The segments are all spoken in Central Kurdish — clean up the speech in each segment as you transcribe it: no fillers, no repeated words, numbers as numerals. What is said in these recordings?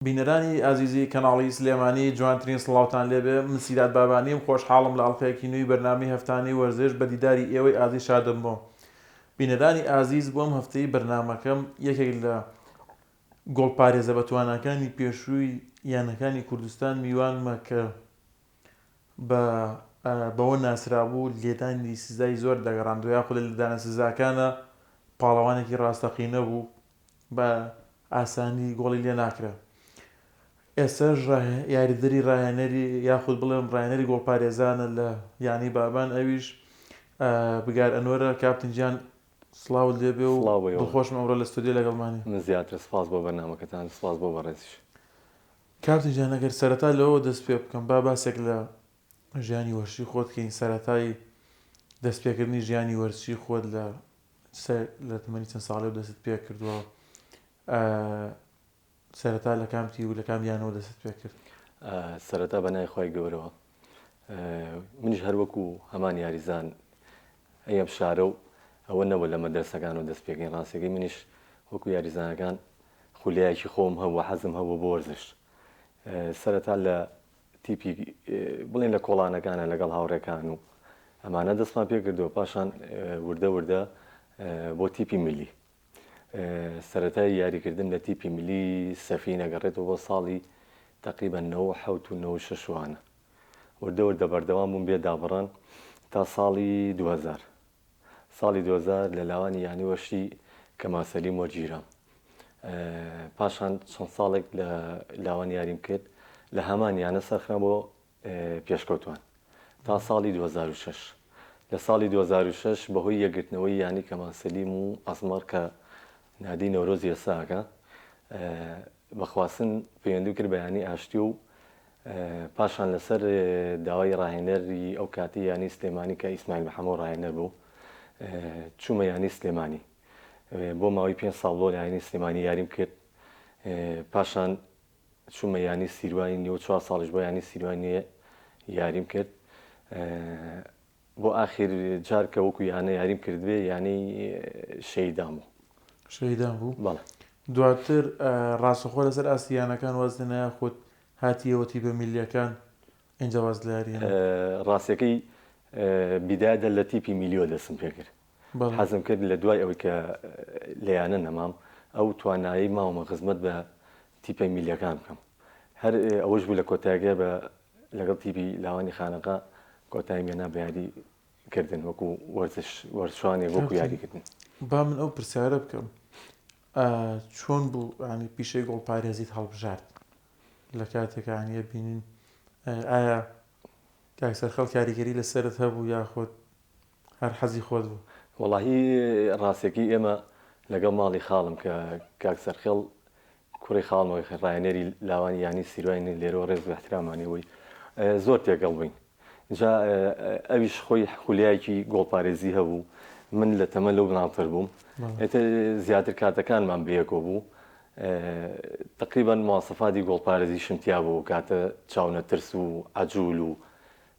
بینەرانی ئازیزی کەناڵی سلێمانی جوانترین سڵاوتان لێبێ من سیرات بابانیم خۆشحاڵم لە ئەڵلقەیەکی نوێی بەرنامەی هەفتانەی وەرزش بە دیداری ئێوەی ئازیز شادم بۆ بینەرانی ئازیز بۆم هەفتەی بەرنامەکەم یەکێک لە گۆڵپارێزە بەتوانەکانی پێشووی یانەکانی کوردستان میوانمە کە بەوە ناسرابوو لێدانی سزای زۆر دەگەڕاندوە یاخود لە لێدانە سزاکانە پاڵەوانێکی ڕاستەقینە بوو بە ئاسانی گۆڵی لێ ناکرا. ئێستا یاریدەری ڕاهێنەری یاخود بڵێم ڕاهێنەری گۆڵپارێزانە لە یانی بابان ئەویش بگار ئەنوەرە کاپتنجیان سڵاوت لێبێ و دڵخۆشم ئەمڕۆ لە ستودیۆ لەگەڵمانی. من زیاتر سپاس بۆ بەرنامەکەتان، سپاس بۆ بەڕێزیش. کاپتنجیان ئەگەر سەرەتا لەوە دەست پێ بکەم با باسێک لە ژیانی وەرزشی خۆت کەین سەرەتای دەستپێکردنی ژیانی وەرزشی خۆت لە تەمەنی چەند ساڵێ دەست پێ کردووە، سەرەتا لە کامتی و لە کامیانەوە دەست پێ کرد؟ سەرەتا بەنای خۆی گەورەوە منیش هەروەکو هەمان یاریزان ئەم شارە و ئەوە نەبوو لە مەدرسەکان و دەست پێکەین ڕاستیەکەی منیش وەکو یاریزانەکان خولیایەکی خۆم هەبوو، حەزم هەبوو بۆ وەرزش. سەرەتا لە تیپی بڵێن لە کۆڵانەکانە لەگەڵ هاوڕێکان و ئەمانە دەستمان پێ کردەوە، پاشان وردە وردە بۆ تیپی ملی سەرەتای یاریکردن لە تیپی ملی سەفینە گەڕێتەوە بۆ ساڵی تقریبا 97 و 96 وانە. وردە وردە بەردەوام بووم بێ دابڕان تا ساڵی 2000. ساڵی 2000 لە لاوانی یانیوەشی کەماسەلی مۆجیرام. پاشان چەند ساڵێک لە لاوان یاریم کرد لە هەمان یانە سەرخرا بۆ پێشکەوتوان تا ساڵی 2006. لە ساڵی 2006 بەهۆی یەکگرتنەوەی یانی کەماسەلیم و ئەزمەر کە نادی نەورۆزی ئێساکە بەخواستن پەیوەندی کرد بە یانی ئاشتی و پاشان لەسەر داوای ڕاهێنەری ئەو کاتی یانی سلێمانی کە ئیسماعیل محەممەد ڕاهێنەر بوو چوومە یانی سلێمانی بۆ ماوەی 5 ساڵ بۆ لە یانی سلێمانی یاریم کرد. پاشان چوومە یانی سیروانی نیوە 4 ساڵش بۆ یانی سیروانی یاریم کرد بۆ ئاخر جار کە وەکو یانە یاریم کردوێ یانی شەیدام بوو. شەیدام بوو؟ بەڵێ. دواتر ڕاستەخۆ لەسەر ئاسییانەکان وەزنە خۆت هاتیەوەتی بە میلیەکان ئەنجا واز لە یاریە؟ ڕاستیەکەی بیدایەدە لە تیپی میلیۆ دەستم پێ کرد. حەزم کرد لە دوای ئەوەی کە لەیانە نەمام ئەو توانایی ماوەمە خزمەت بە تیپی میلیەکان بکەم. هەر ئەوەش بوو لە کۆتاییگە بە لەگەڵ تیپی لاوانی خانەقا کۆتایی مێنا بە یاریکردن وەکو وەرزشوانێک وەکو یاریکردن. با من ئەو پرسیارە بکەم، چۆن بوو ینی پیشەی گۆڵپارێزیت هەڵبژارد لە کاتێکە ینیە بینین ئایا کاکسەر خەڵ کاریگەری لەسەرت هەبوو یاخۆت هەر حەزی خۆت بوو؟ وەڵاهی ڕاستێکی ئێمە لەگەڵ ماڵی خاڵم کە کاکسەر خێڵ کوڕی خاڵمەوەی ڕاهێنەری لاوانی یانی سیروانی لێرەوە ڕێز بە احترامانەوەی زۆر تێگەڵ بووین. جا ئەویش خۆی خولیایەکی گۆڵپارێزی هەبوو، من لە تەمە لەو بناڵتر بووم، زیاتر کاتەکانمان بەیەکەوە بوو. تقریبا مواصفاتی گۆڵپارێزی شمتیا بوو، کاتە چاونە ترس و عەجوول و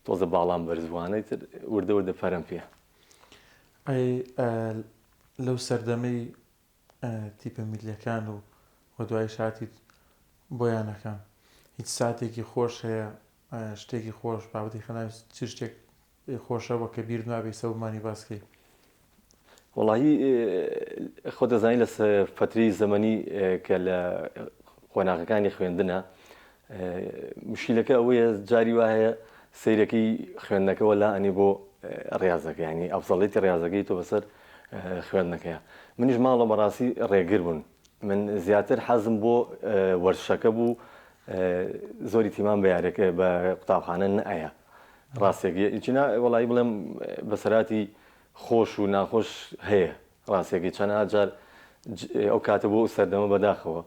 تۆزە باڵام بەرزوانەی تر وردە وردە فەرەم پێ. لەو سەردەمەی تیپە میلیەکان و دوای شاتیت بۆ یانەکان هیچ ساتێکی خۆش هەیە، شتێکی خۆش بابەتی خەناوی چ شتێک خۆشەوە کە بیر نابێ سەومانی باسکەی؟ وەڵاهی خۆ دەزانین لە فتری زەمەنی کە لە خۆناغەکانی خوێندنە مشکلەکە ئەوەیە جاری وایە سەیرەکەی خوێندنەکەەوە لا ئەنی بۆ ڕاضەکە، ینی ئەفزەڵێتی ڕاضەکەی تۆ بەسەر خوێندنەکەیە. منیش ماڵە بەڕاستی ڕێگر بوون، من زیاتر حەزم بۆ وەرزشەکە بوو، زۆری تیمان بە یارەکە بە قوتابخانە نەئەیە. ڕاستێکی ئیچنا وەڵایی بڵێم بەسەراتی خۆش و ناخۆش هەیە. ڕاستێکی چەند جار ئەو کاتە بۆ سەردەمە بەداخەوە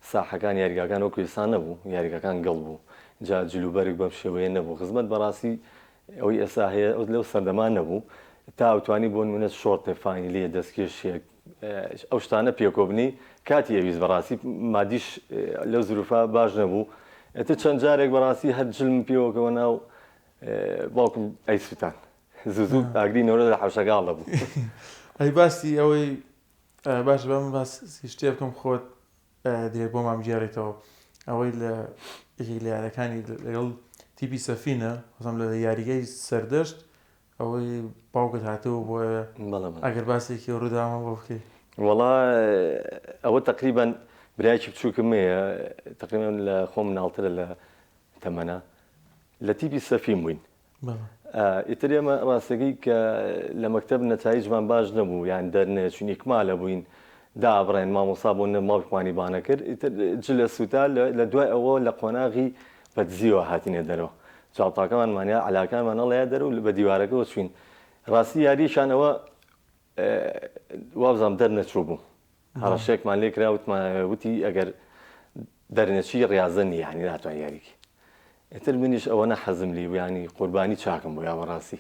ساحەکان یاریگاکان ئەو کوێستان نەبوو، یاریگەکان گەڵ بوو، جا جلوبەرێک بەم شێوەیە نەبوو. خزمەت بەڕاستی ئەوەی ئێستا هەیە لەو سەردەمان نەبوو، تا ئەوتوانی بۆ نمونە شۆڕتێ فاینیلێ دەستکێشێک ئەو شتانە پێکۆبنی کاتی ئەویست بەڕاستی مادیش لەو زروفا باش نەبوو. ئەتە چەند جارێک بەڕاستی هەر جلم پێوەکەوە ناو باوکم ئەیسوتان زوو ئاگری نەوەرە لە حەوشەگاڵە بوو. ئەی باسی ئەوەی باش بە من باسی شتێ بکەم خۆت دێ بۆ مامگێڕێتەوە ئەوەی لە یەکێک لە یاریەکانی لەگەڵ تیپی سەفینە خۆزم لە یاریگەی سەردەشت ئەوەی باوکت هاتەوە بۆ ئەگەر باسێکی ڕووداوە بۆ بکەی. وڵا ئەوە تقریبان برایکی بچووکم هەیە تقریبان لە خۆم مناڵترە لە تەمەنە لە تیپی سەفین بووین. ئیتر ئێمە ڕاستەکەی کە لە مەکتەب نەتایجمان باش نەبوو یان دەرنەچوون ئیکمالە بووین دابڕێن مامۆستا بۆ ماڵپوانی بانە کرد ئیتر لە سوتا لە دوای ئەوە لە قۆناغی بەدزیەوە هاتینە دەرەوە جاڵتاکەمانمانیا علاکانمان هەڵەیە دەرەوە بە دیوارەکەەوە چوین ڕاستی یاریشانەوە وابزانام دەرنەچوو بوو هەڕەشێکمان لێ کراوتمانوتی ئەگەر دەرنەچی ڕاضە نیە یانی ناتوان یاریکی ئیتر منیش ئەوەنە حەزم لی ینی قوربانی چاکم بۆ یاوەڕاستی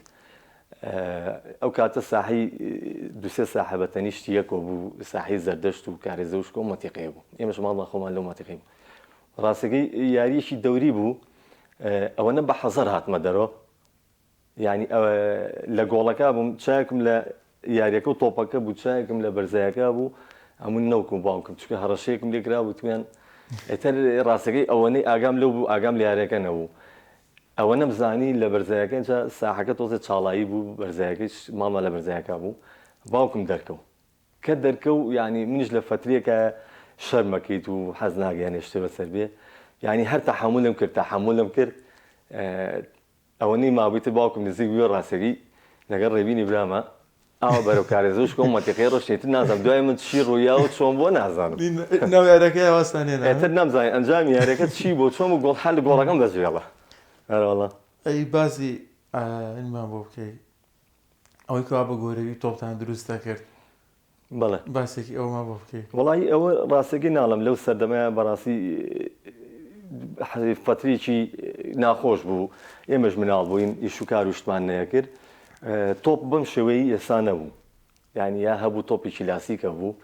ئەو کاتە ساحی دوسێ ساحە بەتەنیشتی یەکەوە بوو ساحی زەردەشت و کارێزەوشک و مەتیقەیە بوو ئێمەش ماڵمان خۆمان لەو مەتیقەی بوو ڕاستەکەی یاریشی دەوری بوو ئەوەنە بە حەزەر هاتمە دەرەوە ینی لە گۆڵەکە بووم چاکم لە یاریەکە و تۆپەکە بوو چاکم لە بەرزایەکە بوو هەموو نەوکم باوکم چکە هەڕەشەیەکم لێکرا بووتوێن ئێتر ڕاستەکەی ئەوەنەی ئاگام لەو بوو ئاگام لە یاریەکە نەبوو ئەوە نەمزانی لە بەرزایەکە ساحەکە تۆزێ چاڵایی بوو بەرزایەکەی ماڵمە لە بەرزایەکە بوو باوکم دەرکەوت کە دەرکەوت ینی منیش لە فترێکە شەرمەکەیت و حەز ناگەیانێ شتێ بەسەر بێ ینی هەر تەحەممولم کرد تەحەممولم کرد ئەوەنەی مابیتر باوکم نزیک وێ ڕاستەکەی لەگەڵ ڕێبینی برامە ئەوە بەرەو کارێزۆش کۆم مەتیقەی ڕۆشتێتر نازانم دوای من چی ڕوویا و چۆن بۆ نازانم ناویارەکەی ئەوەستانێنە ئێتر نامزانین ئەنجامی یاریەکە چی بۆ چۆن و گۆڵ هەر لە گۆڵەکەم دەجێڵە هەرەوەڵە ئەی باسی ئینمان بۆ بکەی ئەوەی کوا بە گۆرەوی تۆپتان دروستە کرد بەڵێ باسێکی ئەوما بۆ بکەی وڵی ئەوە ڕاستەکەی ناڵم لەو سەردەمەیە بەڕاستی فترێکی ناخۆش بوو ئێمەش مناڵ بووین ئیش و کار و شتمان نەیە کرد تۆپ بەم شێوەی ئێستا نەبوو یعنی یا هەبوو تۆپێکی لاسیکە بوو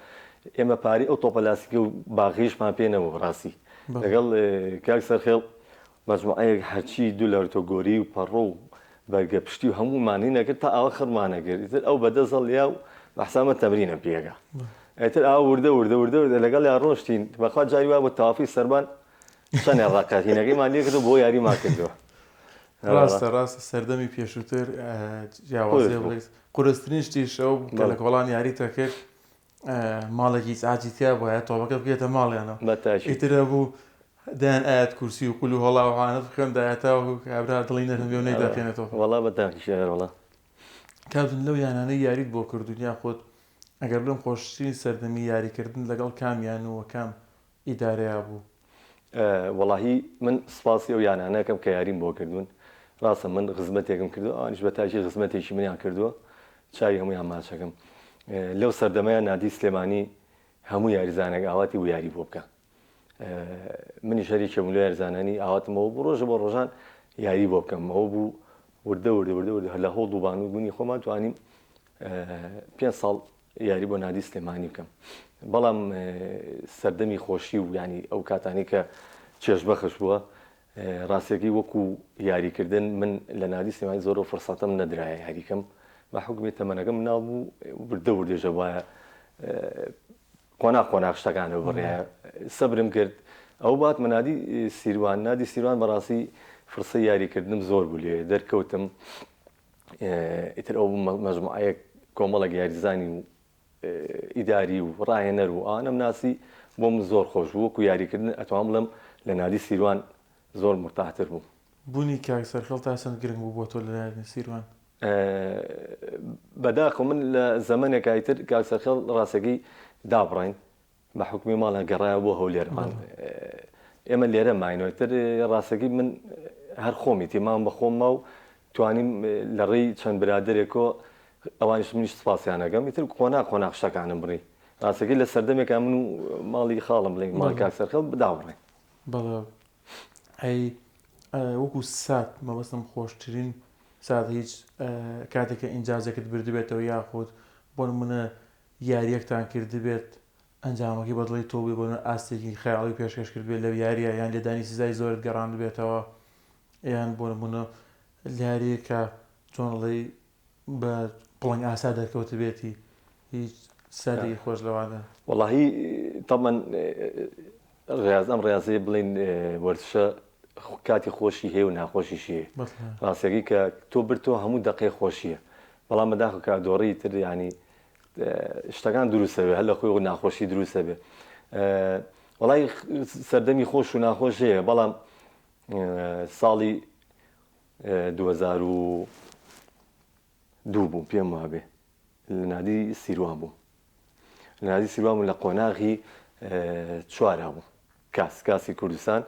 ئێمە پارەی ئەو تۆپە لاسیکە و باغیشمان پێ نەبوو ڕاستی لەگەڵ کاک سەرخێڵ مەجموعەیەک هەرچی دوو لە ئۆرتۆگۆری و پەڕۆ و بەرگە پشتی و هەموومانی نەکرد تا ئەوە خڕمانەکرد ئیتر ئەو بەدەزەڵ یا و بەحسامە تەمرینە پێگا ئیتر ئاو وردە لەگەڵ یا ڕۆشتین بەخوا جاری وا بۆ تەوافی سەربان چەندێ ڕاکاتینەکەیمان لێ کردو بۆ یاریمان کردووە ڕاستە سەردەمی پێشووتر جیاوازێ قورستترین شتی شەو کە لە کۆڵان یاریتە کرد ماڵێکی ئاجی تیا بۆە تۆپەکە بگێتە ماڵیانەوە ئیترە بوو دایان ئاەت کورسی و قول و هەڵاوانت بخێن دایەتەوە و کابرا دڵی نەتەوێ داکەێنێتەوە وەڵا بەتاکیشەوەڵە کاتون لەو یانانەی یاریت بۆ کردوونیا خۆت ئەگەر بڵم خۆشترین سەردەمی یاریکردن لەگەڵ کامیان و کام ئیدارەیە بوو وەڵاهی من سپاسی ئەو یانانەکەم کە یاریم بۆ کردوون ڕاستە من خزمەتێکم کردو ئەوانیش بە تاژی خزمەتێکی منیان کردووە چاوی هەموویان ماچەکەم لەو سەردەمەیە نادی سلێمانی هەموو یاریزانێک ئاواتی و یاری بۆ بکە منی شەریکە بووم لە یاریزانانی ئاواتمەوە بۆ ڕۆژە بۆ ڕۆژان یاری بۆ بکەم ئەوە بوو وردە لە هەڵ و بانوبوونی خۆمان توانیم 5 ساڵ یاری بۆ نادی سلێمانی بکەم بەڵام سەردەمی خۆشی و ینی ئەو کاتانی کە چێژبەخش بووە ڕاستێکی وەکو یاریکردن من لە نادی سلێمانی زۆر و فرسەتەم نەدرایە یاریکەم بە حکومی تەمەنەکەم نابوو وردەژە وایە قۆناق شتەکانە بڕێ سەبرم کرد ئەو بات من نادی سیروان بەڕاستی فرسە یاریکردنم زۆر بوو لێ دەرکەوتم ئیتر ئەو مەجموعەیەک کۆمەڵێک یاریزانی و ئیداری و ڕاهێنەر و ئانەم ناسی بۆم زۆر خۆش بوو وەکو یاریکردن ئەتوان بڵم لە نادی سیروان زۆر مرتاحتر بوو بوونی کاک سەرخەڵ تا چەند گرنگ بوو بۆ تۆ لە نادی سیروان بەداخۆ من لە زەمانێکای تر کاک سەرخەڵ ڕاستەکەی دابڕین بە حکومی ماڵە گەڕایە بۆ هەولێرمان ئێمە لێرە ماینەوە تر ڕاستەکەی من هەر خۆمی تێمان بە خۆممە و توانیم لە ڕێی چەند برادێکەوە ئەوانیش منیش سپاسیانەکەم ئیتر قۆناق شتەکانم بڕی ڕاستەکەی لە سەردەمێکا من و ماڵی خاڵم بڵێ ماڵ کاک سەرخەڵ بداوڕێ بەڵێ ئەی وەکو سات مەبەستم خۆشترین سات هیچ کاتێککە ئینجازێکت بردبێتەوە یاخود بۆ منە یاریەکتان کردبێت ئەنجامەکەی بەدڵی تۆ بێ بۆ ئاستێکی خەیاڵی پێشکەش کرد بێت لەو یاریە یان لێدانی سزای زۆرت گەڕاند بێتەوە یان بۆ نمونە یاریەکە چۆنڵی بە پڵنگ ئاسا دەرکەوت بێتی هیچ سەری خۆش لەوانە وەڵاهی تەمەن ئەم ڕاستیە بڵین وەرزشە کاتی خۆشی هەیە و ناخۆشیشی هەیە. ڕاستیەکەی کە تۆ برتۆ هەموو دقەی خۆشیە، بەڵام بەداخە کە دۆڕی تر ینی شتەکان دروستە بێ، هەر لە خۆی و ناخۆشی دروستە بێ. وەڵای سەردەمی خۆش و ناخۆش هەیە، بەڵام ساڵی 2002 بوو پێم وابێ لە نادی سیروان بوو. لە نادی سیروان بوو لە قۆناغی چوارە بوو کاسی کوردستان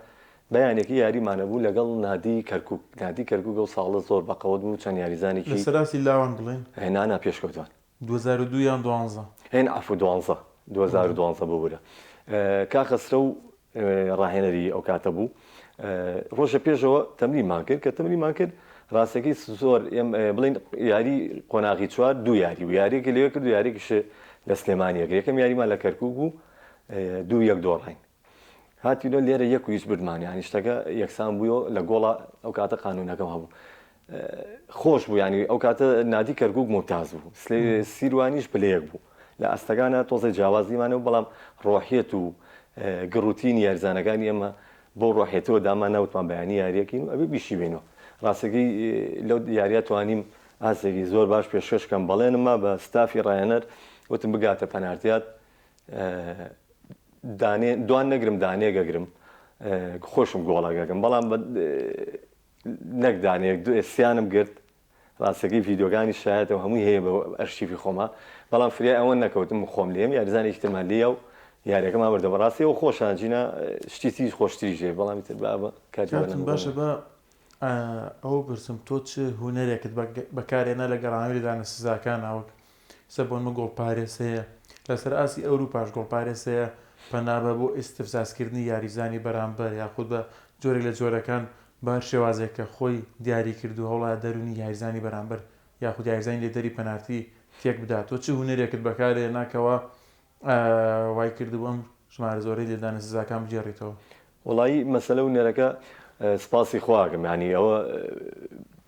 بەیانێکی یاریمانە بوو لەگەڵ نادی کەرکووک. نادی کەرکووک ئەو ساڵە زۆر بەقەوت بوو، چەند یاریزانێکی لەسەراسی لاوان بڵێن هێنانا پێشکەوتوان 2002 یان 12 هێن عفو 2012 بوو بوورە. کاخەسرە و ڕاهێنەری ئەو کاتە بوو. ڕۆژە پێشەوە تەمرینمان کرد کە تەمرینمان کرد ڕاستەکەی زۆر بڵین یاری قۆناغی چوار دوو یاری و یاریێکی لێوە کرد و یاریێکیش لە سلێمانیەکە. یەکەم یاریمان لە کەرکووک بوو 2-1 دۆڕین. هاتیۆ لێرە یەک و هیچ بردمان، ینی شتەکە یەکسان بوویەوە لە گۆڵە ئەو کاتە قانونەکەم هەبوو. خۆش بوو، ینی ئەو کاتە نادی کەرکووک ممتاز بوو، سیروانیش پلەیەک بوو لە ئەستەکانە تۆزی جیاوازیمانە و بەڵام ڕۆحیەت و گڕوتینی یاریزانەکانی ئێمە بۆ ڕۆحێتەوە دامان ناوتمان بەیانی یاریەکەین و ئەبێ بیشی بینەوە. ڕاستەکەی لەو یاریە توانیم ئاسێکی زۆر باش پێشکەشکەم بەڵێنمە بە ستافی ڕایەنەر وتم بگاتە پەنارتیات دوان نەگرم دانێگەگرم خۆشم گۆڵەگەکەم، بەڵام نەک دانێک سیانم گرت. ڕاستەکەی ڤیدۆگانی شایەتەوە هەمووی هەیە بە ئەرشیفی خۆما، بەڵام فریای ئەوە نەکەوتم خۆم لێم یاریزانێکی ترمان لێە و یاریەکەمان بەردە بەڕاستی ئەو خۆشانجینە شتی تیش خۆشتری ژێ، بەڵامی تر کاتم باشە بە ئەوە پرسم تۆ چ هوەرێکت بەکارێنە لە گەڕانەوەی دانە سزاکان ناوەک سە بۆنمە گۆڵپارێز هەیە لەسەر ئاسی ئەوروپاش گۆڵپارێز هەیە پەنابە بۆ ئیستفزازکردنی یاریزانی بەرامبەر یاخود بە جۆرێک لە جۆرەکان بار شێوازێک کە خۆی دیاری کرد و هەوڵا دەرونی یاریزانی بەرامبەر یاخود یاریزانی لێدەری پەنارتی تێک بدات. تۆ چ هوەرێکت بەکارێ ناکەوە وای کردبووم ژمارە زۆرەی لێدانە سزاکان بجێڕیتەوە؟ وڵایی مەسەلە و نێرەکە سپاسی خواگەم، ینی ئەوە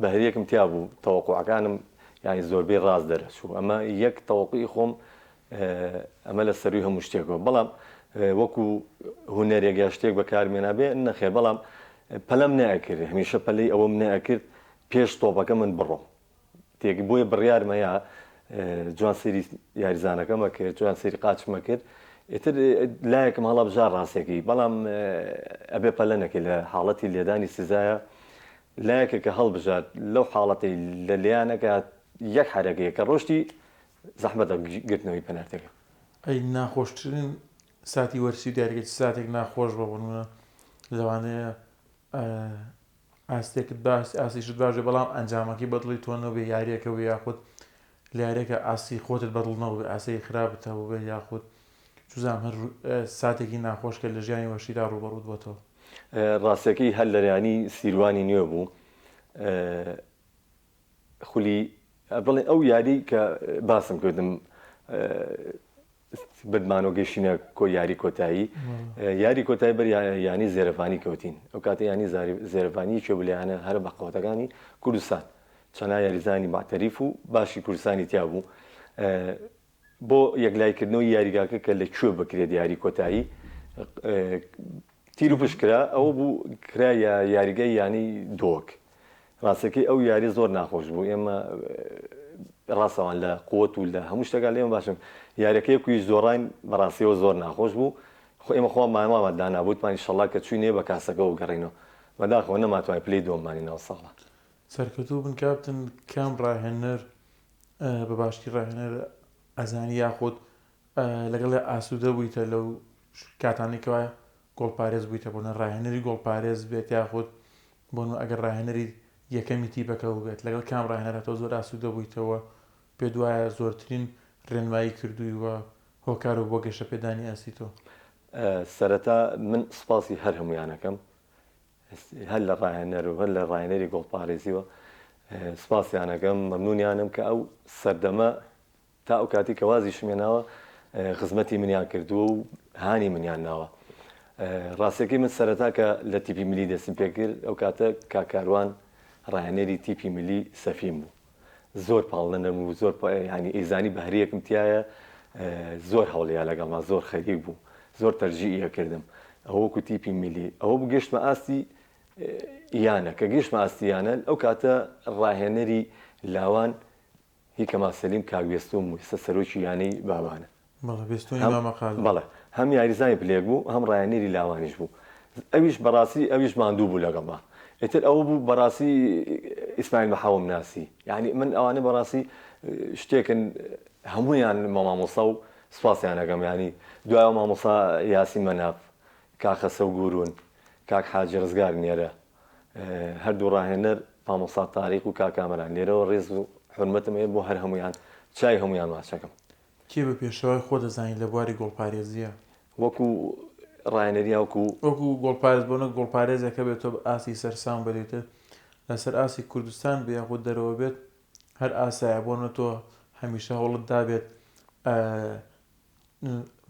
بەهرەیەکم تیا بوو تەوەقوعەکانم ینی زۆربەی ڕاست دەرەچوو. ئەمە یەک تەوەقوعی خۆم ئەمە لە سەروی هەموو شتێکەوە، بەڵام وەکو هوەرێک یا شتێک بەکارمێنابێ نەخێ، بەڵام پەلەم نەئەکرد، هەمیشە پەلەی ئەوەم نەئەکرد پێش تۆپەکە من بڕۆم تێک بۆیە بڕیارمەیە جوان سەیری یاریزانەکەمە کرد، جوان سەیری قاچمە کرد، ئیتر لایەکم هەڵا بژار ڕاستێکی، بەڵام ئەبێ پەلە نەکەی لە حاڵەتی لێدانی سزایە لایەکە کە هەڵبژات لەو حاڵەتی لە لێیانەکە یەک حرەکەیە کە ڕۆشتی زەحمەتە گرتنەوەی پەنارتەکە. ئەی ناخۆشترین ساتی وەرسی دیارێکی ساتێک ناخۆش بەبوونە لەوانەیە ئاستێکت باس ئاسیشت باشێ بەڵام ئەنجامەکەی بەدڵی تۆنەوە بێ یاریەکەەوە یاخود لارێکە ئاسی خۆتت بەدڵنەوە بێ ئاسی خراپتەوە بێ یاخود چوزام هەر ساتێکی ناخۆشکە لە ژیانی وەشیدا ڕوبەڕوود بۆتەوە. ڕاستەکەی هەر لەریانی سیروانی نوێ بوو خولی بڵێ ئەو یاری کە باسم کردم بردمانەوە گەشتینە یاری کۆتایی یاری کۆتایی بەر ینی زێرەفانی کەوتین ئەو کاتە ینی زێرەفانی کێبلیانە هەر بە قەوتەکانی کوردستان چەنا یاریزانی باتەریف و باشی کوردستانی تیا بوو بۆ یەکلایکردنەوەی یاریگاکە کە لەکوێ بکرێت یاری کۆتایی تیر و پشکرا ئەوە بوو کرا یاریگەی ینی دۆک. ڕاستەکەی ئەو یاری زۆر ناخۆش بوو، ئێمە ڕاستەوان لە قووەت و لە هەموو شتەکان لێمە باشم یاریەکەی کویش زۆڕین بەڕاستیەوە زۆر ناخۆش بوو. ئێمە خۆ مامامە دانابووتمانی شەڵا کە چوینێ بە کاسەکەەوە گەڕینەوە بەداخەوە نەماتوانین پلەی دۆمانینەوە ساڵە. سەرکەوتوو بن کاپتن کام ڕاهێنەر بە باشی ڕاهێنەر ئەزانی یاخود لەگەڵ ئاسوودە بوویتە لەو کاتانێکەوە گۆڵپارێز بوویتە بۆنە ڕاهێنەری گۆڵپارێز بێت یاخود بۆن ئەگەر ڕاهێنەری یەکەمی تیپەکە بێت لەگەڵ کام ڕاهێنەرە تۆ زۆر ئاسوودە بوویتەوە پێ دوایە زۆرترین ڕێنمایی کردوویوە هۆکار و بۆ گەشە پێدانی ئاسی تۆ؟ سەرەتا من سپاسی هەر هەمویانەکەم هەر لە ڕاهێنەر و هەر لە ڕاهێنەری گۆڵپارێزیوە سپاسیانەکەم مەمنونیانم کە ئەو سەردەمە تا ئەو کاتی کە وازی شمێناوە خزمەتی منیان کردووە و هانی منیان ناوە. ڕاستەکەی من سەرەتا کە لە تیپی ملی دەستم پێ کرد ئەو کاتە کاکاروان ڕاهێنەری تیپی ملی سەفیم بوو، زۆر پاڵنەنەم و زۆر ینی ئیزانی بەهرەیەکم تایە زۆر هەوڵیا لەگەڵما زۆر خەریک بوو، زۆر تەرجیعە کردم ئەوە وەکو تیپی میلی ئەوە بوو گەشتمە ئاستی یانە کە گەشتمە ئاستیانە ئەو کاتە ڕاهێنەری لاوان هی کەمال سەلیم کاگوێستون بوو ئێستا سەرۆکی یانەی بابانە بەڵێ هەم یاریزانی پلێک بوو هەم ڕاهێنەری لاوانیش بوو ئەویش بەڕاستی ئەویش ماندوو بوو لەگەڵما ئێتر ئەوە بوو بەڕاستی ئیسماعیل بەحاوم ناسی یعنی من ئەوانە بەڕاستی شتێکن هەموویان مامۆستا و سوپاسیان ئەەکەم ینی دوایەوە مامۆستا یاسین مەناف کاک خەسە و گورون کاک حاجی ڕزگار نێرە هەردوو ڕاهێنەر مامۆستا تاریق و کاک کامەران لێرەوە ڕێز و حورمەتم هەیە بۆ هەر هەمویان چای هەمویان ماچەکەم کێ بە پێشەوەی خۆ دەزانین لە بواری گۆڵپارێزیە وەکو ڕاهێنەریا وەکو گۆڵپارێز بۆنە گۆڵپارێزەکە بێتەوە ئاسی سەرسام بێتە لەسەر ئاسی کوردستان بێ یاخود دەرەوە بێت هەر ئاسایە بۆنە تۆ هەمیشە هەوڵت دابێت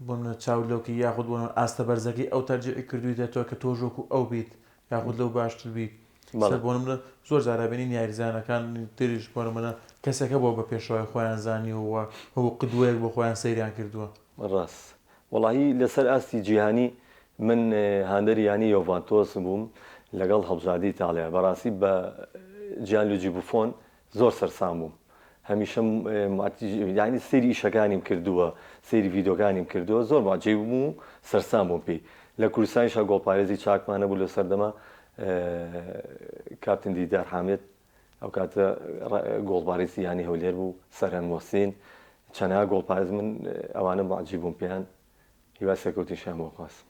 بۆنە چاولۆکی یاخود بۆنە ئاستە بەرزەکەی ئەو تەرجیعی کردوویتە تۆ کە تۆژۆک و ئەو بیت یاخود لەو باشتر بیت بۆنە منە زۆر جارابێنین یاریزانەکان تریش بۆنە منە کەسەکە بۆ بە پێشەوەی خۆیان زانی و هەوو قدوەیەک بۆ خۆیان سەیریان کردووە ڕاست وەڵاهی لەسەر ئاستی جیهانی من هاندەری ینی یۆڤانتۆس بووم لەگەڵ هەڵبژاردی ئیتاڵیا بەڕاستی بە جیانلوجی بوفۆن زۆر سەرسام بووم هەمیشە ینی سەیری ئیشەکانیم کردووە سەیری ڤیدۆکانیم کردووە زۆر باجێ بووم و سەرسام بووم پێی لە کوردستانیشا گۆڵپارێزی چاکمانە بوو لە سەردەما کاپتن دیدار حامێد ئەو کاتە گۆڵپارێزی ینی هەولێر بوو سەرهەن مۆسین چەنها گۆڵپارێز من ئەوانە باجی بووم پێیان هیوا سەرکەوتیشیان بۆ خواست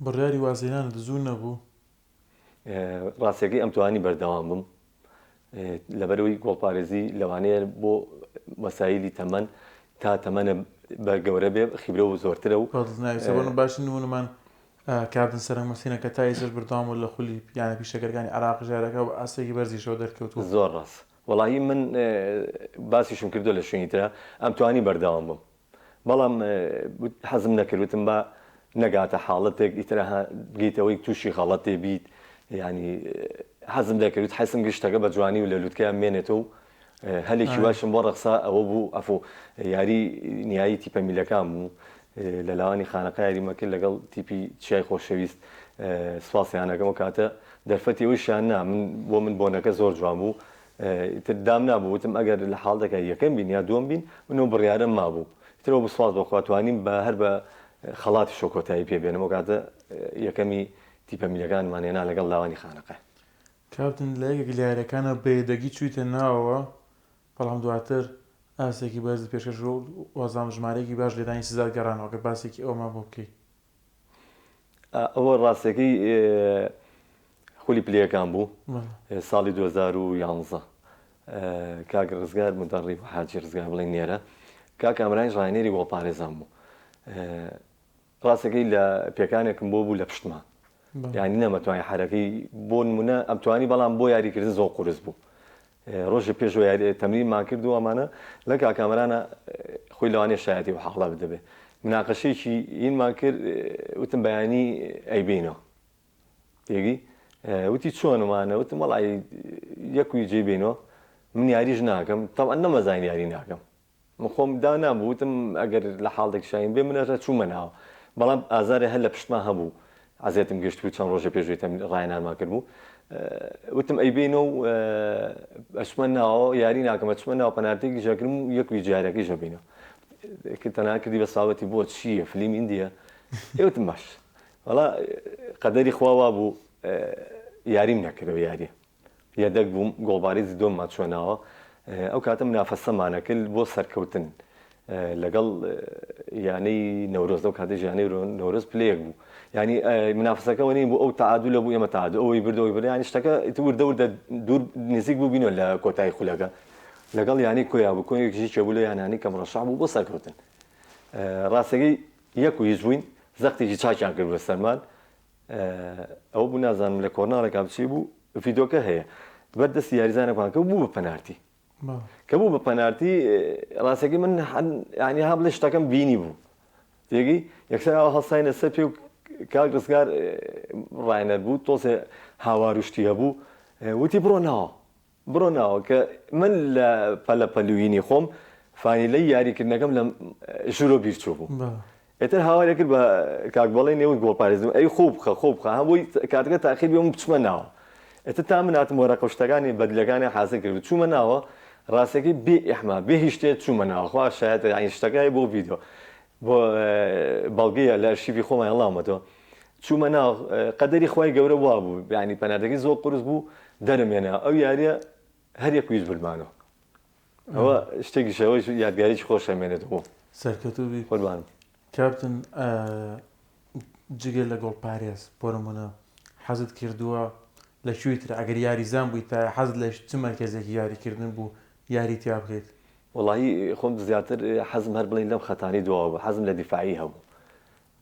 بڕیاری وازێنان دزوو نەبوو ڕاستیەکەی ئەم توانی بەردەوام بووم لەبەرەوەی گۆڵپارێزی لەوانەیە بۆ مەسایلی تەمەەن تا تەمەنە بە گەورە بێ خیبرە و زۆرترە و باشی نمونەمان کابن سەرنگ مەسینە کە تای زر برداوە لە خولی یانە پیشەکەەکانی عراق ژارەکە و ئاسێکی بەرزیشەوە دەرکەوتوە زۆر ڕاست وەڵاهی من باسیشم کردو لە شوێنی ترە ئەم توانی بەرداوام بووم بەڵام حەزم نەکردوتم بە نەگاتە حاڵەتێک ئیترە گیتەوەی تووشی خەڵەتێ بیت ینی حەزم دەکەوێت حەسم گشتەکە بە جوانی و لە لووتکەیان مێنێتەوە هەلێکی واشم بۆ ڕەخسا ئەوە بوو ئەفۆ یاری نیایی تیپە میلەکان بوو لە لاوانی خانەقە یاریمەکرد لەگەڵ تیپی چای خۆشەویست سوپاسیانەکەم و کاتە دەرفەتیەوەیشیان نا بۆ من بۆنەکە زۆر جوان بوو دام نابوو وتم ئەگەر لە حاڵدەکە یەکەم بین یا دووەم بین منەوە بڕیارەم مابوو ترەوە بسواز بەخواتوانیم بە هەر بە خەڵاتی شۆکۆتایی پێبێنەوە کاتە یەکەمی تیپە میلەکانمانێنا لەگەڵ لاوانی خانەقە کاپتن لە یەکێک لە یاریەکانە بێدەگی چوویتە ناوەوە بەڵام دواتر ئاسێکی بەرز پێشکەش و وەزام ژمارەیەکی باش لێدانی سزار گەڕانەوە کە باسێکی ئەومان بۆ بکەیت ئەوە ڕاستەکەی خولی پلەکان بوو ساڵی 2011 کاک ڕزگار مدەڕی حاجی ڕزگار بڵێن نێرە کاک ئەمرانیش ڕاهێنەری گۆڵپارێزان بوو ڕاستەکەی لە پێکانێکم بۆ بوو لە پشتمان یعنی نەمەتوانی حرەکەی بۆ نمونە ئەمتوانی بەڵام بۆ یاریکردن زۆر قورس بوو ڕۆژە پێشەوە تەمرینمان کرد و ئەمانە لە کاکامەرانە خۆی لەوانێ شایەتی و حەقڵا بدەبێت مناقەشەیەکی ئینمان کرد وتم بەیانی ئەیبینەوە تێگی وتی چۆنمانە وتم وەڵی یەکوی جێبێنەوە من یاریش ناکەم تەڵەن نەمەزانین یاری ناکەم من خۆم دا نابوو وتم ئەگەر لە حاڵێک شاین بێ منەرە چوومە ناوە بەڵام ئازارێ هەر لە پشتمان هەبوو عزیێتم گەشت و چەند ڕۆژە پێشوێت ڕایەنانمان کرد بوو وتم ئەیبێنە و ئەچمە ناوە یاری ناکەم ئەچمە ناو پەنارتێکی ژەکردم و یەکوی جارەکەی ژەبینەوە تەنها کردی بە ساوەتی بۆ چییە فلیم ئیندیە ئێوتم باش وەڵا قەدەری خواوا بوو یاریم نەکردەوە یاریە یەدەک بووم گۆڵبارێزی دۆممان چۆناوە ئەو کاتە منافەسەمانە کرد بۆ سەرکەوتن لەگەڵ یانەی نەورۆز ئەو کاتە ژیانەی نەورۆز پلەیەک بوو ینی منافسەکەەوە نین بوو ئەو تعادولە بوو ئێمە تعادل ئەوەی بردەوەی بر ینی شتەکە وردە وردە دوور نزیک بوو بینەوە لە کۆتایی خولەکە لەگەڵ یانی کۆیا بوو کۆیەکیشی چێبوو لە یانانی کە ڕەشع بوو بۆ سەرکەوتن ڕاستەکەی یەک و هیچ بووین زەختێکی چاکیان کرد بە سەرمان ئەوە بوو نازانم لە کۆرناڵێکا بچی بوو ڤیدۆکە هەیە بەردەستی یاریزانەکان کە بوو بە پەنارتی کە بوو بە پەنارتی ڕاستەکەی من ینی ها بڵێ شتەکەم بینی بوو تێگی یەکسەر هەڵساینە سەر پێ و کاک ڕزگار ڕاهێنەر بوو تۆسێ هاواروشتی هەبوو وتی بڕۆ ناوە کە من لە پەلە پەلوینی خۆم فانیلەی یاریکردنەکەم لە ژورۆ بیرچوو بوو ئێتر هاوارێ کرد بە کاکبڵی نێوت گۆڵپارێزم ئەی خۆ بخە هەمووی کاتەکە تاخیر بێ بچمە ناوە ئێتر تا مناتم وەرە قشتەکانی بەدلەکانی حاصل کرد چوومە ناوە ڕاستێکی بێ ئێحما بێ هیچ شتێ چوومە ناوە خوا شایەت یانی شتەکەی بۆ ڤیدیۆ بۆ بەڵگەیە لە ئەرشیڤی خۆمان هەڵامەتەوە چوومە ناو قەدەری خۆی گەورە وا بوو یعنی پەنادەکەی زۆر قورس بوو دەرمێنە ئەو یاریە هەر یەکویش بردمانەوە ئەوە شتێکی شەوەی یادگاریی خۆشەمێنێتەوە سەرکەوتوبی قوربانم کاپتن جگەل لە گۆڵپارێز بۆ نمونە حەزت کردووە لە شووی تر ئەگەر یاریزان بوویت تا حەزت لە چ مەرکەزێکی یاریکردن بوو یاری تیا بکەیت وڵی خۆم زیاتر حەزم هەر بڵین لەم خەتانی دواوە بە حەزم لە دیفاعی هەبوو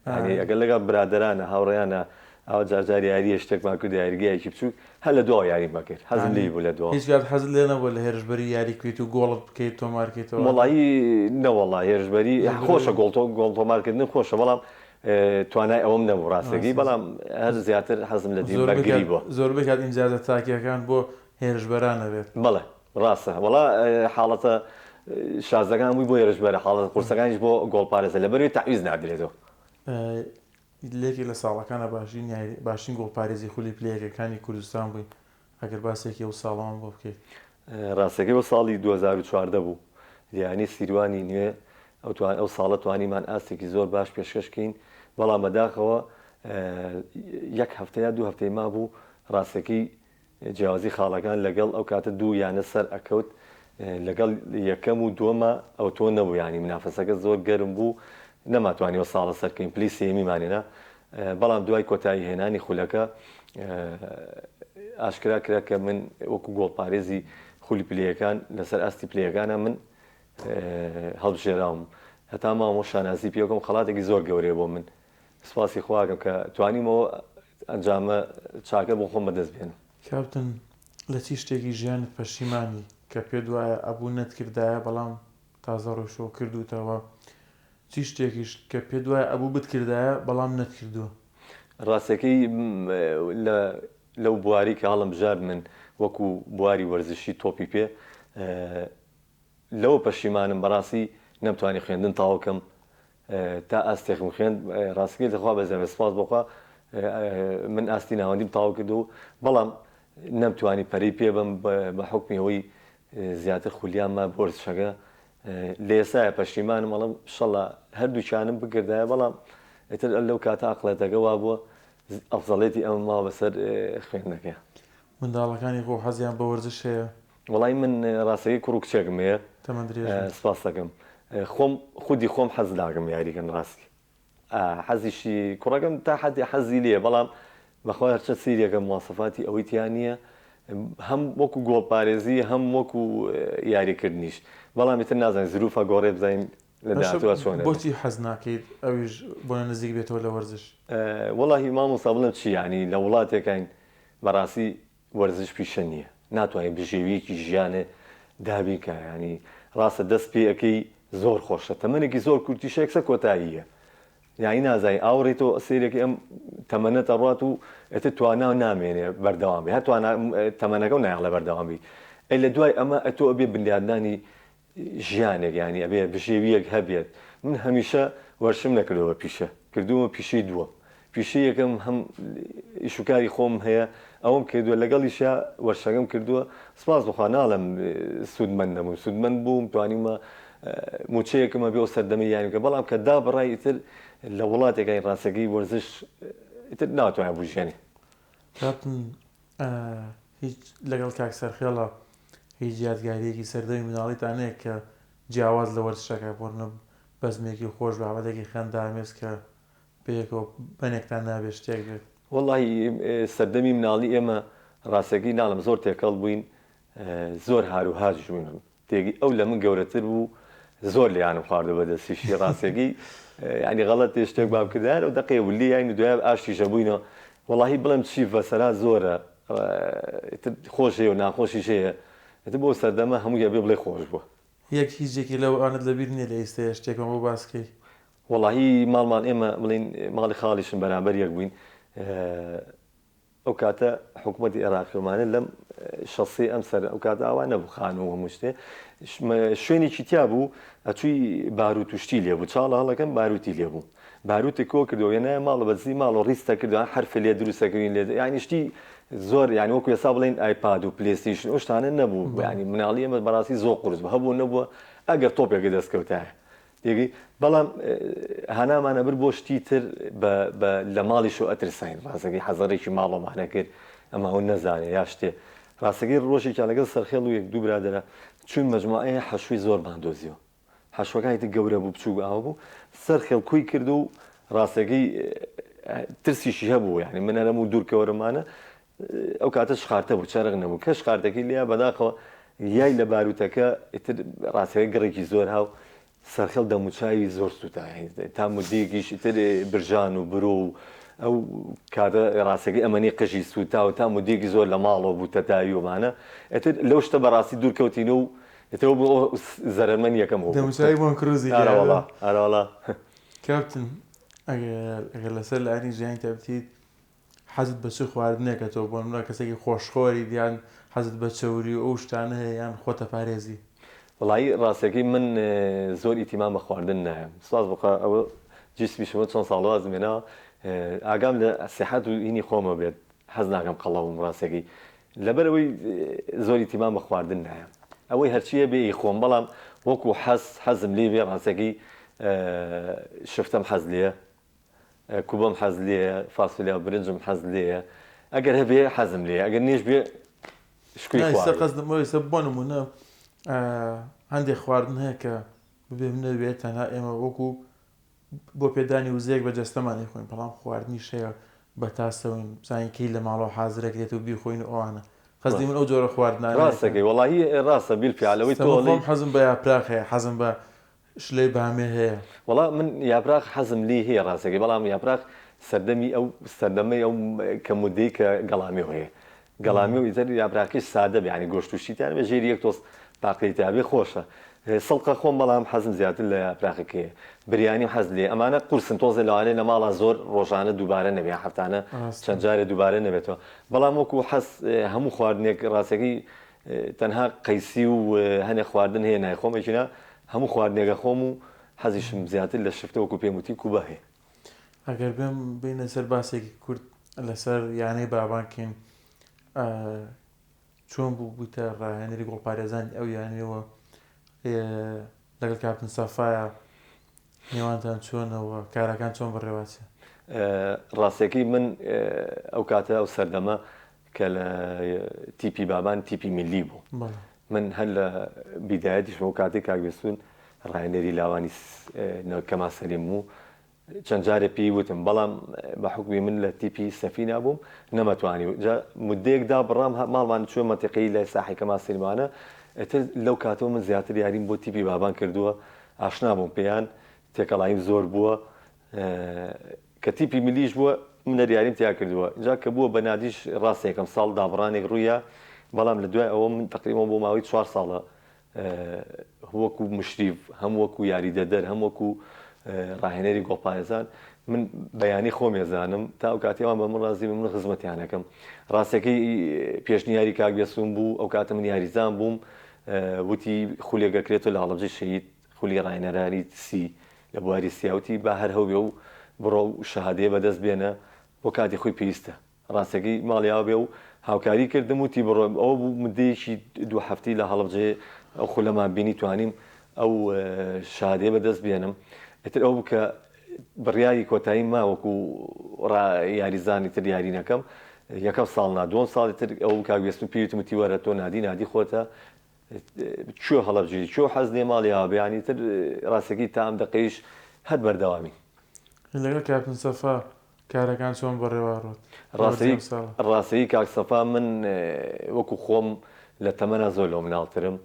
ئەگەر لەگەڵ برادرانە هاوڕێیانە ئەوە جارجار یاریە شتێکمان کرد یاریگایەکی بچوو هەر لە دوا یاری مەکرد حەزم لی بوو لە دوا هیچ کات حەزت لێ نەبووە لە هێرشبەری یاریکویت و گۆڵت بکەیت تۆمارکەیتەوە وڵی نەوەڵی هێرشبەری خۆشە گۆڵ تۆمارکردن خۆشە بەڵام توانای ئەوەم نەبوو ڕاستەکەی بەڵام هەر زیاتر حەزم لە دیبەرگری بووە زۆر بکات ئینجازە تاکیەکان بۆ هێرشبەرانە بێت بەڵێ ڕاستە وڵا حاڵەتە شازەکان بووی بۆ هێرشبەرە حاڵەت قورسەکانیش بۆ گۆڵپارێزە لەبەروی تعویز نادرێتەوە لێکی لە ساڵەکانە باشین گۆڵپارێزی خولی پلەیەکەکانی کوردستان بووین ئەگەر باسێکی ئەو ساڵەوان بۆ بکەیت ڕاستەکەی بۆ ساڵی 2014 بوو دیانی سیروانی نوێ ئەو ساڵە توانیمان ئاستێکی زۆر باش پێشکەشکەین بەڵام بەداخەوە یەک هەفتەیە دوو هەفتەی ما بوو ڕاستەکەی جیاوازی خاڵەکان لەگەڵ ئەو کاتە دوو یانە سەر ئەکەوت لەگەڵ یەکەم و دووەمە ئەو تۆ نەبوو ینی منافەسەکە زۆر گەرم بوو نەماتوانیەوە ساڵە سەرکەین پلی سێمیمانێنە بەڵام دوای کۆتایی هێنانی خولەکە ئاشکرا کرا کە من وەکو گۆڵپارێزی خولی پلەکان لەسەر ئاستی پلەکانە من هەڵبژێراوم هەتا ماوە شانازی پێکەم خەڵاتێکی زۆر گەورەیە بۆ من سپاسی خواکەم کە توانیمەوە ئەنجامە چاکە بۆ خۆم بەدەست بێنم کاپتن لە چی شتێکی ژیانت پەشیمانی کە پێ دوایە ئەبوو نەتکردایە بەڵام تازە ڕۆیشەوە کردوتەوە چی شتێکیش کە پێ دوایە ئەبوو بتکردایە بەڵام نەتکردووە ڕاستەکەی لەو بواری کە هەڵم بژار من وەکو بواری وەرزشی تۆپی پێ لەوە پەشیمانم بەڕاستی نەمتوانی خوێندن تاوکەم تا ئاستێکم خوێند ڕاستەکەی دەخوا بەزێمە سپاس بۆخوا من ئاستی ناوەندیم تاو کردو بەڵام نەمتوانی پەری پێ بم بە حکمی ئەوەی زیاتر خولیانمە بۆرزشەکە لە ئێستایە پەشیمانم بەڵام شەڵا هەردووچانم بگردایە بەڵام ئێتر لەو کاتە عەقڵەتەکە وا بووە ئەفزەڵێتی ئەمە ماوە بەسەر خوێندنەکە منداڵەکانی خۆ حەزیان بە وەرزش هەیە وەڵی من ڕاستەکەی کوڕ و کچێکم هەیە تەمەن درێژ سپاس دەکەم خودی خۆم حەز داگەم یاریکەن ڕاستی حەزیشی کوڕەکەم تا حەدی حەزی لێ بەڵام بەخوا هەرچە سیرێکە مواسەفاتی ئەوەی تیان نییە هەم وەکو گۆڵپارێزی هەم وەکو یاریکردنیش بەڵام ئیتر نازانین زروفە گۆڕێ بزانین لە داهاتووە چۆنە بۆچی حەز ناکەیت ئەویش بۆ نزیک بێتەوە لە وەرزش وەڵاهی مامۆستا بڵێم چی ینی لە وڵاتێکین بەڕاستی وەرزش پیشە نییە ناتوانین بژێویەکی ژیانە دابینکە ینی ڕاستە دەست پێەکەی زۆر خۆشە تەمەنێکی زۆر کورتیشە یەکسە کۆتاییە یانی نازانین ئاوڕێتەوە سێرێکی ئەم تەمەنەتە ڕات و ئێتر توانا نامێنێ بەردەوامی هەر تەمەنەکە و نایڵە بەردەوامی ئەی لە دوای ئەمە ئەتۆ ئەبێ بنیادنانی ژیانێک ینی ئەبێ بژێویەک هەبێت من هەمیشە وەرشم نەکردەوە پیشە کردووە پیشەی دووە پیشەی یەکەم هەم ئیشوکاری خۆم هەیە ئەوم کردووە لەگەڵیشە وەرشەکەم کردووە سپاس بخوا ناڵم سوودمەند نەبووم سوودمەند بووم توانیمە موچەیەکمە بێ و سەردەمی یانیکە بەڵام کە دابڕای ئیتر لە وڵاتێکای ڕاستەکەی وەرزش ئیتر ناتوانێت بژێنێ کاپتن هیچ لەگەڵ کاک سەرخێڵە هیچ یادگاریەکی سەردەمی مناڵیتانەیە کە جیاواز لە وەرزشەکە بۆنە بەزمێکی خۆش بابەتێکی خەندامێز کە پێیەکەوە بەنێکتان نابێت شتێک بێت وەڵی سەردەمی مناڵی ئێمە ڕاستەکەی ناڵم زۆر تێکەڵ بووین زۆر هار و هاج بووین تێگی ئەو لە من گەورەتر بوو زۆر لیانم خواردە بەدەستیشی ڕاستەکەی ینی غەڵەت شتێک باب کردار و دەقێ ولی یانی دوای ئاشتیشە بووینەوە وەڵی بڵم چی بەسەرا زۆرە خۆشەیە و ناخۆشیش هەیە بۆ سەردەمە هەمووی بێ بڵێ خۆش بووە یەک هیچێکی لەو ئانت لەبیر نییە لە ئێستەیە شتێکم بۆ باسکەی وەڵی ماڵمان ئێمە بڵین ماڵی خاڵیشم بەرامبەر یەک بووین ئەو کاتە حکوومەتی عێراقیمانە لەم شەسی ئەم سەر ئەو کاتە ئاوا نەبوو خانەوە هەموو شتێ شوێنێکی تیا بوو ئەچووی باروت و شتی لێبوو چاڵە هەڵەکەم باروتی لێبوو باروتی کۆ کردەوە یانە ماڵە بەزی ماڵ و ڕیستە کردووە حرف لێ دروستەکردین لێ یعنی شتی زۆر یعنی وەکو ێستا بڵێن ئایپاد و پلێستیشن ئەو شتانە نەبوو ینی مناڵی ئەمە بەڕاستی زۆر قورس بوو هەبوو نەبووە ئەگەر تۆپێکی دەستکەوتایە دیگەی بەڵام هەنامانە بر بۆ شتی تر لە ماڵیشەوە ئەترسین ڕاستەکەی حەزەرێکی ماڵەمانە کرد ئەمە ئەو نەزانێ یا شتێ ڕاستەکەی ڕۆژێکیان لەگەڵ سەرخێڵ و یەک دوو برادەرە چون مەجموعەیە حەشووی زۆرمان دۆزیەوە حەشوەکانی گەورە بوو بچوو ئاوە بوو سەرخێڵ کوی کرد و ڕاستەکەی ترسیشی هەبوو یعنی من هەرەم و دوورکەوەرەمانە ئەو کاتە شخارتە بوو چارەق نەبوو کە شخارتەکەی لێ بەداخەوە یای لە باروتەکە ڕاستەکەی گڕێکی زۆر هاو سەرخێڵ دەموچاوی زۆر سووتە تا مدەیەکیش تر برژان و برۆ و ئەو کاتە ڕاستەکەی ئەمەنی قژی سووتا و تا مدەیەکی زۆر لە ماڵەوە بوو تەتاویومانە ئەتر لەو شتە بەڕاستی دوورکەوتینە و ئێتەوە بۆ زەرمەنی یەکەم بوو دەموچاوی بۆن کروزی ئارەوەڵا کاپتن ئەگەر لەسەر لە ئانی ژیانی تابتیت حەزت بە چ خواردنێکە تۆ بۆ منە کەسێکی خۆشخۆری دیان حەزت بە چەوری و ئەو شتانە هەیە یان خۆتە پارێزی وڵایی ڕاستەکەی من زۆر ئیتیمان بە خواردن نایە سواز بخوا ئەوە جسمیشەوە چۆن ساڵ وازمێنەوە ئاگام لە سیحەت و هینی خۆمە بێت حەز ناکەم قەڵەوم ڕاستەکەی لەبەرەوەی زۆر ئیتیمان بە خواردن نایە ئەوەی هەرچیە بێ خۆم بەڵام وەکو حەزم لێ بێ ڕاستەکەی شفتم حەز لێە کوبەم حەز لێە فاسولیا برنجم حەز لێە ئەگەر هەبێ حەزم لێ ئەگەر نێش بێ قەزمەوەی بۆ نمونە هەندێک خواردن هەیە کە ببێ نەبێت تەنها ئێمە وەکو بۆ پێدانی وزەیەک بە جەستەمانی خۆین بەڵام خواردنی شەیە بە تاسەوەین بزانین لە ماڵەوە حازرێک دێت و بیخۆین و ئەوانە خەزی من ئەو جۆرە خواردنانە ڕاستەکەی وەڵاهی ڕاستە بیرفعلەوەی تۆڵی حەزم بە یاپراخ هەیە حەزم بە شلەی بامێ هەیە وەڵام من یاپراخ حەزم لی هەیە ڕاستەکەی بەڵام یاپراخ سەردەمی ئەو سەردەمەی ئەو کە مودەی کە گەڵامی هەیە گەڵامی و ئیتر یاپراکەی سادە بێ ینی گۆشت و شیتیان بێ ژێری یەک تۆست تاقیتابێ خۆشە سەڵقە خۆم بەڵام حەزم زیاتر لە یاپراخەکەیە بریانی حەز لێ ئەمانە قورسن تۆزە لەوانەیە لە ماڵە زۆر ڕۆژانە دووبارە نەبێ هەفتانە چەند جارێ دووبارە نەبێتەوە بەڵام وەکو حەز هەموو خواردنێک ڕاستەکەی تەنها قەیسی و هەنێ خواردن هەیە نای خۆمێکینا هەموو خواردنێکە خۆم و حەزیشم زیاتر لە شفتە وەکو پێم وتی کوبە هەیە ئەگەر بێم بینە سەر باسێکی کورد لەسەر یانەی بابانکەین چۆن بوو بوویتە ڕاهێنەری گۆڵپارێزان ئەو یانەوە لەگەڵ کاپتن سەفایە نێوانتان چۆنەوە کارەکان چۆن بڕێواتە ڕاستەکەی من ئەو کاتە ئەو سەردەمە کە لە تیپی بابان تیپی میلی بوو من هەر لە بیدایەتیشم ئەو کاتێک کاگوێسون ڕاهێنەری لاوانی کەما سەلیم و چەند جارێ پێی وتم بەڵام بە حکمی من لە تیپی سەفی نابووم نەمەتوانی مدەیەکدا بڕام ماڵمان چوە مەتیقی لای ساحی کەما سەلیمانە ئەتر لەو کاتەوە من زیاتر یاریم بۆ تیپی بابان کردووە ئاشنا بووم پێیان تێکەڵاییم زۆر بووە کە تیپی ملیش بووە من یاریم تیا کردووە جا کە بووە بە نادیش ڕاستێکم ساڵ دابڕانێک ڕوویە بەڵام لە دوای ئەوە من تقریبا بۆ ماوەی 4 ساڵە وەکو مشریف هەم وەکو یاریدەدەر هەم وەکو ڕاهێنەری گۆڵپارێزان من بەیانی خۆم ێزانم تا ئەو کاتێوان بە من ڕازی من خزمەتیانەکەم ڕاستەکەی پێشنیاری کاگوێسون بوو ئەو کاتە من یاریزان بووم وتی خولێگەکرێتەوە لە هەڵەبجەی شەهید خولی ڕاهێنەرانی سی لە بواری سیاوتی با هەر هەو بێ و بڕۆ و شەهادەیە بەدەست بێنە بۆ کاتی خۆی پێویستە ڕاستەکەی ماڵیاوە بێ و هاوکاری کردم وتی بڕۆ ئەوە بوو مدەیەکی 2 هەفتی لە هەڵەبجێ ئەو خولەمان بینی توانیم ئەو شەهادەیە بەدەست بێنم ئێتر ئەو کە بڕیاری کۆتایی ما وەکو یاریزانی تر یارینەکەم یەکەم ساڵ نا دوم ساڵی تر ئەو کاگوێستم پێویستم وتی وەرە تۆ نادی خۆتە چۆ هەڵەبجێ چۆ حەز لێ ماڵیاوە بەیانی تر ڕاستەکەی تا ئەم دەقەیش هەر بەردەوامی لەگەڵ کاپتن سەفا کارەکان چۆن بەڕێوەڕۆت ڕاستەیی کاک سەفا من وەکو خۆم لە تەمەنە زۆر لەو مناڵترم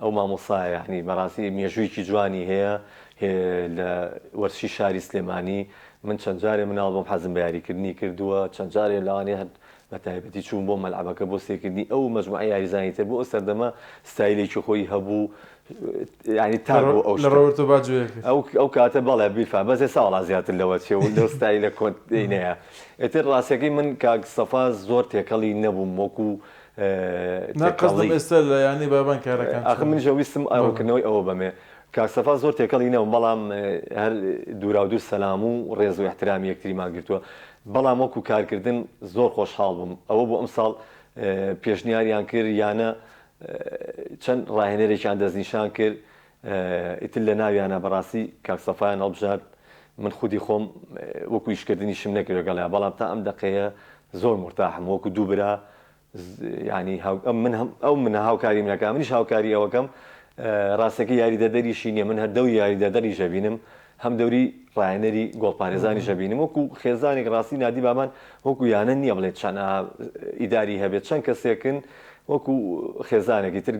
ئەو مامۆسایە یعنی بەڕاستی مێژوویکی جوانی هەیە لە وەرشی شاری سلێمانی من چەند جارێ مناڵ بۆم حەزم بە یاریکردنی کردووە چەند جارێ لەوانێ هەر بە تایبەتی چوون بۆ مەلعەبەکە بۆ سێکردنی ئەو مەجموعە یاریزانی تر بۆ ئەو سەردەمە ستایلێکی خۆی هەبوو ینی تا ئەو کاتە بەڵێ بیرفا بەزێ ساڵا زیاتر لەوە چێ و لەو ستایلە کۆنتینەیە ئێتر ڕاستەکەی من کاک سەفا زۆر تێکەڵی نەبووم وەکو نەقەزم ئێستا لە یانی بابان کارەکان ئاخر من ژەویستم ئاوکردنەوەی ئەوە بەمێ کاکسەفا زۆر تێکەڵینەوە بەڵام هەر دوورا و دوور سەلام و ڕێز و احترامی یەکتریمان گرتووە بەڵام وەکو کارکردن زۆر خۆشحاڵ بووم ئەوە بۆ ئەم ساڵ پێشنیاریان کرد یانە چەند ڕاهێنەرێکیان دەستنیشان کرد ئیتر لە ناویانە بەڕاستی کاکسەفایان هەڵبژار من خودی خۆم وەکو ئیشکردنیشم نەکرد لەگەڵیان بەڵام تا ئەم دقەیە زۆر مرتاحم وەکو دوو برا ینی ئەو من هاوکاری منەکە منیش هاوکاری ئەوەکەم ڕاستەکە یاریدەدەریشی نییە من هەر دەوری یاریدەدەری ژەبینم هەم دەوری ڕاهێنەری گۆڵپارێزانی ژەبینم وەکو خێزانێک ڕاستی نادی بامان وەکو یانە نییە بڵێت چەند ئیداری هەبێت چەند کەسێکن وەکو خێزانێکی تر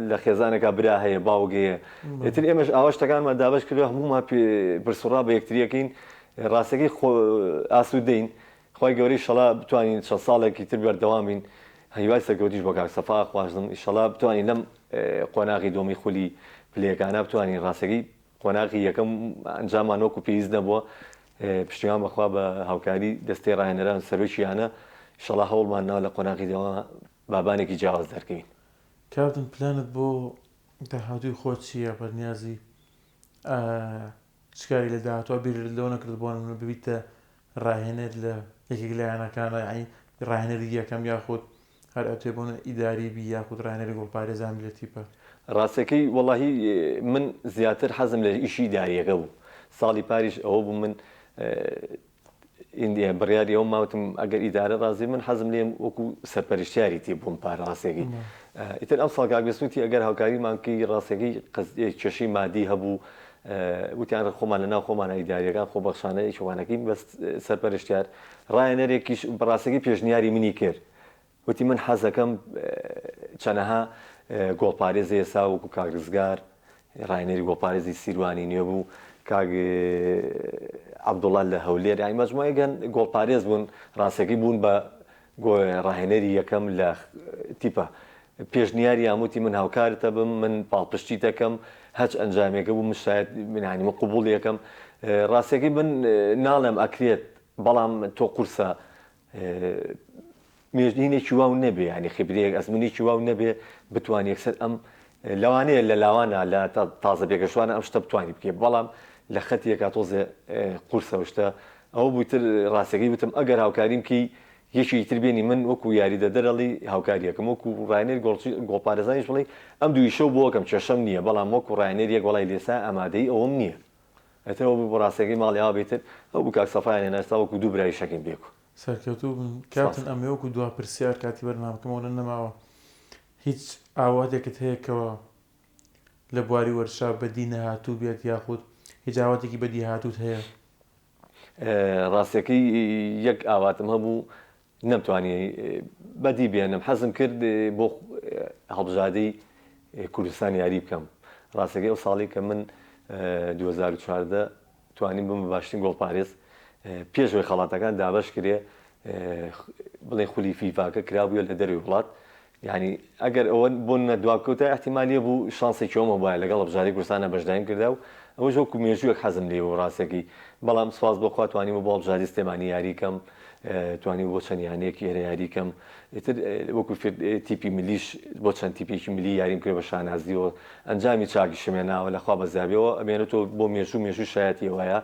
لە خێزانێکا برا هەیە باوگەیە ئێتر ئێمەش ئاوا شتەکانمان دابش کردو هەمومان پرسوڕا بە یەکتریەکەین ڕاستەکەی ئاسوودەین خۆی گەورەی شەڵا بتوانین چەند ساڵێکی تر بەردەوامین هیوای سەرکەوتیش بۆ کاکسەفا خوازم ئیشەڵا بتوانین لەم قۆناغی دۆمی خولی پلەکانە بتوانین ڕاستەکەی قۆناغی یەکەم ئەنجامان وەکو پێویست نەبووە پشتیوان بەخوا بە هاوکاری دەستەی ڕاهێنەران سەرۆکیانە ئیشەڵا هەوڵمان ناوە لە قۆناغی دەوە بابانێکی جیاواز دەرکەوین. کاپتن پلانت بۆ داهاتووی خۆت چییە بەرنیازی چکاری لە داهاتوە بیر لەوە نەکرد بۆ ببیتە ڕاهێنەر لە یەکێک لایەنەکانە یعنی ڕاهێنەری یەکەم یاخود هەر ئەتێ بۆن ئیداری بی یاخود ڕاهێنەری گۆڵپارێزان لە تیپە ڕاستەکەی وەڵاهی من زیاتر حەزم لە ئیشی ئیداریەکە بوو ساڵی پاریش ئەوە بوو من بڕیاری ئەو ماوتم ئەگەر ئیدارە ڕازی من حەزم لێم وەکو سەرپەرشتیاری تێ بووم پاراستێکی ئیتر ئەم ساڵ کاگەسووتی ئەگەر هاوکاریمانکەی ڕاستەکەی کێشەی مادی هەبوو وتیان خۆمان لە ناو خۆمانە ئیداریەکان خۆبەخشانە شوانەکەی بە سەرپەرشتیار ڕاهێنەرێکیش بەڕاستەکەی پێشنیاری منی کرد وتی من حەزەکەم چەنەها گۆڵپارێزی ئێستا وەکو کاگزگار ڕاهێنەری گۆڵپارێزی سیروانی نوێ بوو کاگ عەبدوڵڵا لە هەولێر یانی مەجموعەیەکەن گۆڵپارێز بوون ڕاستەکەی بوون بە ڕاهێنەری یەکەم لە تیپە پێشنیاری یاموتی من هاوکارتە بم من پاڵپشتی دەکەم هەچ ئەنجامێکە بوو من شاید منانی من قوبوڵ یەکەم ڕاستەکەی من ناڵێم ئەکرێت بەڵام تۆ قورسە مێژنینێکی واو نەبێ ینی خبرەیەک ئەزمونێکی واو نەبێ بتوانێت یەکسەر ئەم لەوانەیە لە لاوانە لە تازە بێگەشوانە ئەم شتە بتوانانی بکێ بەڵام لە خەتیەکە تۆزێ قورسە شتە ئەوە بوویتر ڕاستەکەی وتم ئەگەر هاوکاریم کی یەکی تر بێنی من وەکو یاریدەدەرەڵی هاوکاریەکەم وەکو ڕاهێنەری گۆڵپارێزانیش بڵێ ئەم دوی شەو بۆکەم کێشەم نییە بەڵام وەکو ڕاهێنەریەک وەڵای لێسا ئامادەی ئەوەم نییە ئەتەوە بۆ ڕاستەکەی ماڵیاوە بێتر ئەو بوو کاکسەفایان هێناستا وەکو دوو برای شەکەین بێکو سەرکەوتوو بن کاپتن ئەمە وەکو دوا پرسیار کاتی بەرنامەکەمەوە نەماوە هیچ ئاواتێکت هەیەکەوە لە بواری وەرشا بەدی نەهاتوو بێت یاخود هیچ ئاواتێکی بەدی هاتووت هەیە ڕاستەکەی یەک ئاواتم هەبوو نەمتوانی بەدی بێنم حەزم کرد بۆ هەڵبژادەی کوردستان یاری بکەم ڕاستەکەی ئەو ساڵی کە من 2014 توانیم بم باشترین گۆڵپارێز پێشەوەی خەڵاتەکان دابش کرێ بڵێ خولی فیفاکە کرابووە لە دەروی وڵات یعنی ئەگەر ئەوە بۆ نەدواکەوتە احتیمالیە بوو شانسێکی ئەومە وایە لەگەڵ هەڵبژاردەی کوردستانە بەشدایم کردا و ئەوەش وەکو مێژوویەک حەزم لێ و ڕاستەکەی بەڵام سواز بۆخوا توانیم بۆ هەڵبژاردی سلێمانی یاریکەم توانی بۆ چەند یانەیەکی هێرە یاریکەم ئیتر وەکو تیپی ملیش بۆ چەند تیپێکی ملی یاریم کرد بە شانازیەوە ئەنجامی چاکی شمێناوە لەخوا بەزیابەوە ئەمێنێتەوە بۆ مێژوو شایەتی وایە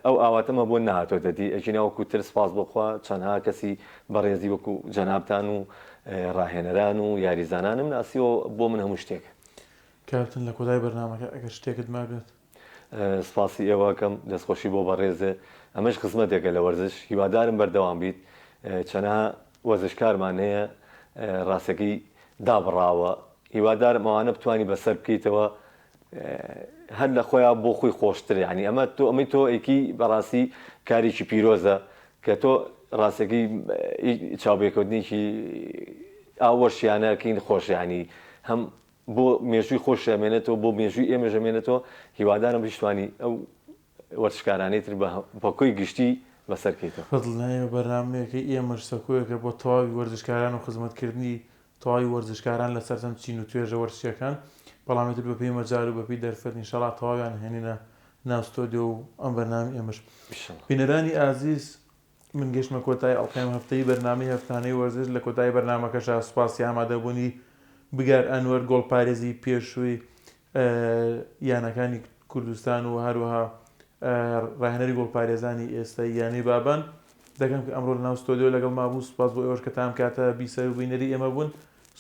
ئەو ئاواتەمە بۆ نهاتۆ دەدی ئەژینە وەکو تر سپاس بخوا چەندها کەسی بەڕێزی وەکو جەنابتان و ڕاهێنەران و یاریزانانم ناسیەوە بۆ من هەموو شتێک کاپتن لە کۆتای بەرنامەکە ئەگەر شتێکت ما بێت سپاسی ئێوەکەم دەستخۆشی بۆ بەڕێزێ ئەمەش خزمەتێکە لە وەرزش هیوادارم بەردەوام بیت چەنەها وەرزشکارمان هەیە ڕاستەکەی دابڕاوە هیوادارم ئەوانە بتوانی بەسەر بکەیتەوە هەر لە خۆیان بۆ خۆی خۆشتر ینی ئەمەی تۆ ئەیکی بەڕاستی کارێکی پیرۆزە کە تۆ ڕاستەکەی چاوبێکەوتنیکی ئاوەشیانەکەین خۆش ینی هەم بۆ مێژووی خۆش ئەمێنێتەوە بۆ مێژووی ئێمە ژەمێنێتەوە هیوادارم بشتوانی ئەو وەرزشکارانەی تر بە کۆی گشتی بەسەرکەیتەوە فەزڵنایە بەرنامەیەکە ئێمەش سەکۆیەکە بۆ تەواوی وەرزشکاران و خزمەتکردنی تەواوی وەرزشکاران لەسەر چەند چین و توێژە وەرزشیەکان بەڵامێتر بەپێی مەجار و بەپێی دەرفەت ئینشەڵا تەواویان هێنینە ناو ستۆدیۆ و ئەم بەرنامی ئێمەش بینەرانی ئازیز من گەشتمە کۆتای ئەڵقەیەم هەفتەی بەرنامەی هەفتانەی وەرزش لە کۆتای بەرنامەکەشا سوپاسی ئامادەبوونی بگار ئەنوەر گۆڵپارێزی پێشووی یانەکانی کوردستان و هەروەها ڕاهێنەری گۆڵپارێزانی ئێستای یانی بابان دەکەم کە ئەمڕۆ لە ناو ستۆدیۆ لەگەڵ مابوو. سوپاس بۆ ئێوەش کە تام کاتە بیسەر و بینەری ئێمە بوون.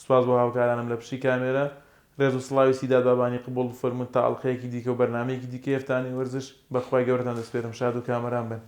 سوپاس بۆ هاوکارانم لە پشتی کامێرە. ڕێز و سڵاوی سیداد بابانی قبوڵ بفەرمون تا ئەڵقەیەکی دیکە و بەرنامەیەکی دیکە هێفتانی وەرزش بەخوای گەورەتان دەسپێرم. شاد و کامەران بن.